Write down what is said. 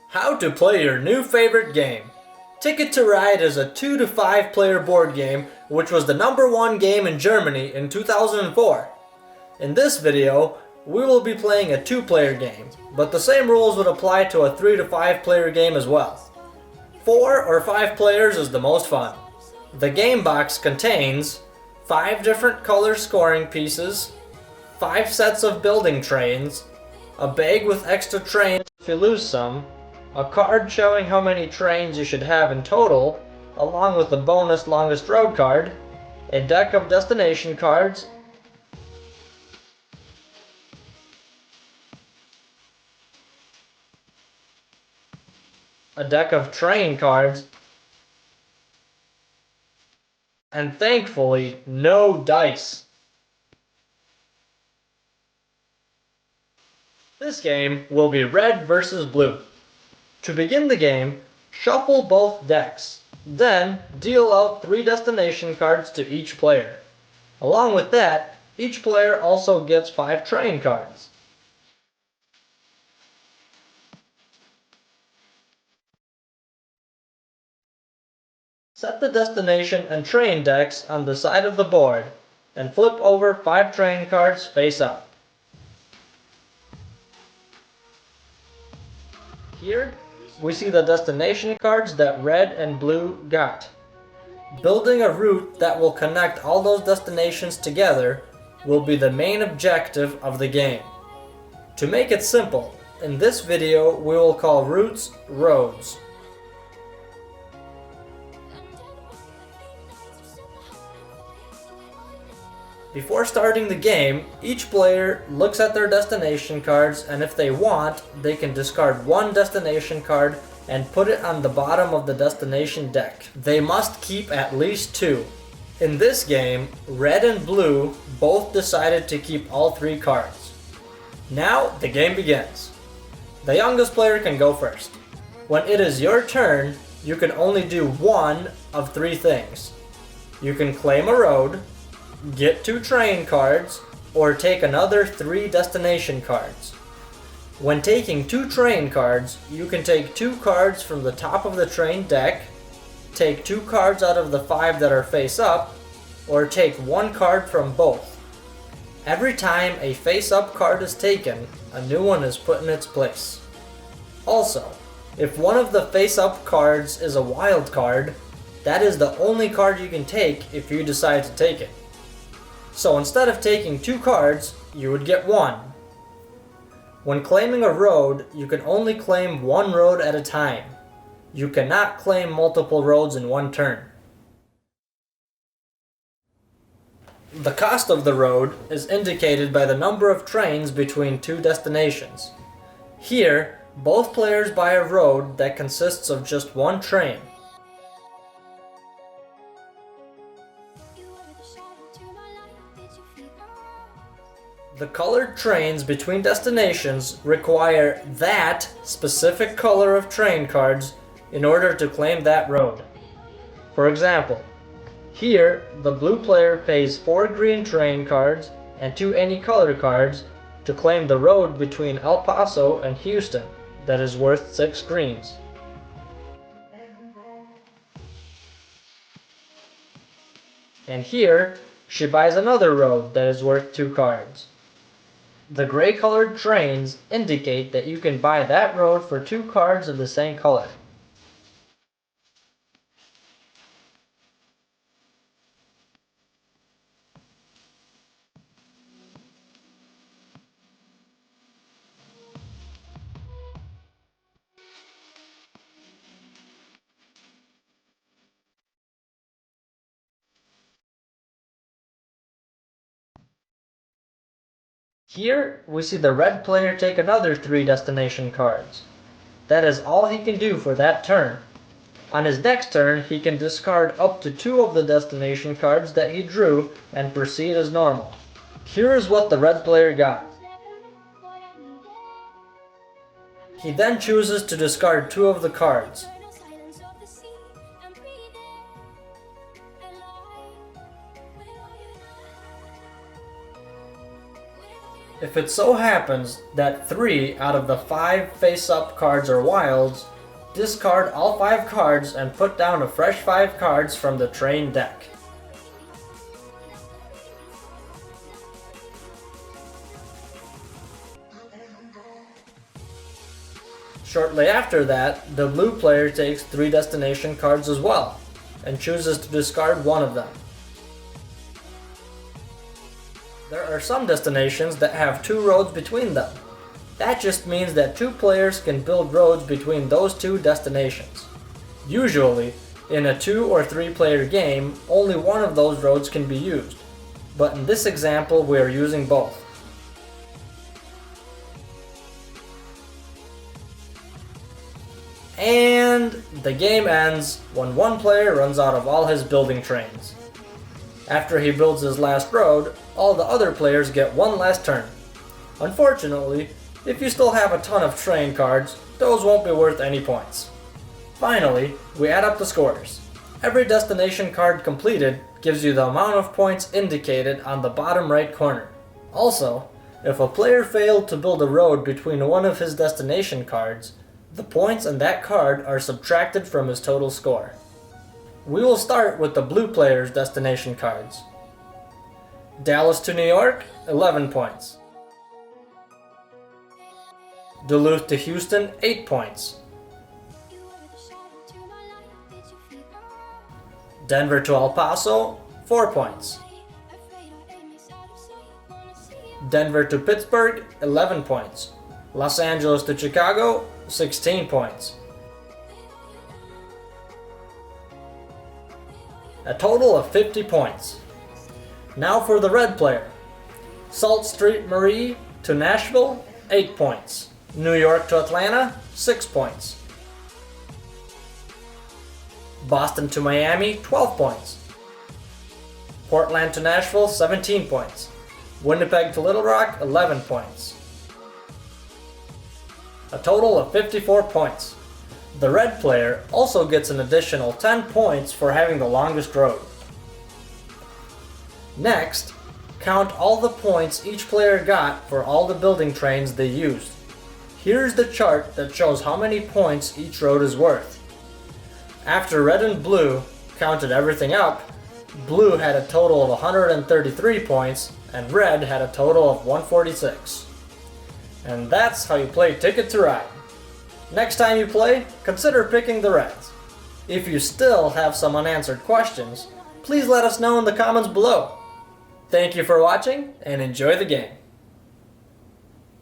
How to play your new favorite game. Ticket to Ride is a 2 to 5 player board game which was the #1 game in Germany in 2004. In this video, we will be playing a 2-player game, but the same rules would apply to a 3 to 5 player game as well. 4 or 5 players is the most fun. The game box contains 5 different color scoring pieces, 5 sets of building trains, a bag with extra trains if you lose some, a card showing how many trains you should have in total, along with the bonus longest road card, a deck of destination cards, a deck of train cards, and thankfully, no dice. This game will be red versus blue. To begin the game, shuffle both decks. Then, deal out 3 destination cards to each player. Along with that, each player also gets 5 train cards. Set the destination and train decks on the side of the board, and flip over 5 train cards face up. Here, we see the destination cards that red and blue got. Building a route that will connect all those destinations together will be the main objective of the game. To make it simple, in this video we will call routes roads. Before starting the game, each player looks at their destination cards, and if they want, they can discard 1 destination card and put it on the bottom of the destination deck. They must keep at least 2. In this game, red and blue both decided to keep all 3 cards. Now the game begins. The youngest player can go first. When it is your turn, you can only do 1 of 3 things. You can claim a road, get 2 train cards, or take another 3 destination cards. When taking 2 train cards, you can take 2 cards from the top of the train deck, take 2 cards out of the 5 that are face up, or take 1 card from both. Every time a face up card is taken, a new one is put in its place. Also, if one of the face up cards is a wild card, that is the only card you can take if you decide to take it. So instead of taking 2 cards, you would get 1. When claiming a road, you can only claim 1 road at a time. You cannot claim multiple roads in one turn. The cost of the road is indicated by the number of trains between 2 destinations. Here, both players buy a road that consists of just 1 train. The colored trains between destinations require that specific color of train cards in order to claim that road. For example, here the blue player pays 4 green train cards and 2 any color cards to claim the road between El Paso and Houston that is worth 6 greens. And here she buys another road that is worth 2 cards. The gray colored trains indicate that you can buy that road for 2 cards of the same color. Here, we see the red player take another 3 destination cards. That is all he can do for that turn. On his next turn, he can discard up to 2 of the destination cards that he drew and proceed as normal. Here is what the red player got. He then chooses to discard 2 of the cards. If it so happens that 3 out of the 5 face-up cards are wilds, discard all 5 cards and put down a fresh 5 cards from the train deck. Shortly after that, the blue player takes 3 destination cards as well, and chooses to discard one of them. There are some destinations that have 2 roads between them. That just means that 2 players can build roads between those 2 destinations. Usually, in a 2 or 3 player game, only one of those roads can be used, but in this example we are using both. And the game ends when one player runs out of all his building trains. After he builds his last road, all the other players get one last turn. Unfortunately, if you still have a ton of train cards, those won't be worth any points. Finally, we add up the scores. Every destination card completed gives you the amount of points indicated on the bottom right corner. Also, if a player failed to build a road between one of his destination cards, the points on that card are subtracted from his total score. We will start with the blue player's destination cards. Dallas to New York, 11 points. Duluth to Houston, 8 points. Denver to El Paso, 4 points. Denver to Pittsburgh, 11 points. Los Angeles to Chicago, 16 points. A total of 50 points. Now for the red player. Sault Ste. Marie to Nashville, 8 points. New York to Atlanta, 6 points. Boston to Miami, 12 points. Portland to Nashville, 17 points. Winnipeg to Little Rock, 11 points. A total of 54 points. The red player also gets an additional 10 points for having the longest road. Next, count all the points each player got for all the building trains they used. Here's the chart that shows how many points each road is worth. After red and blue counted everything up, blue had a total of 133 points and red had a total of 146. And that's how you play Ticket to Ride. Next time you play, consider picking the Reds. If you still have some unanswered questions, please let us know in the comments below. Thank you for watching and enjoy the game.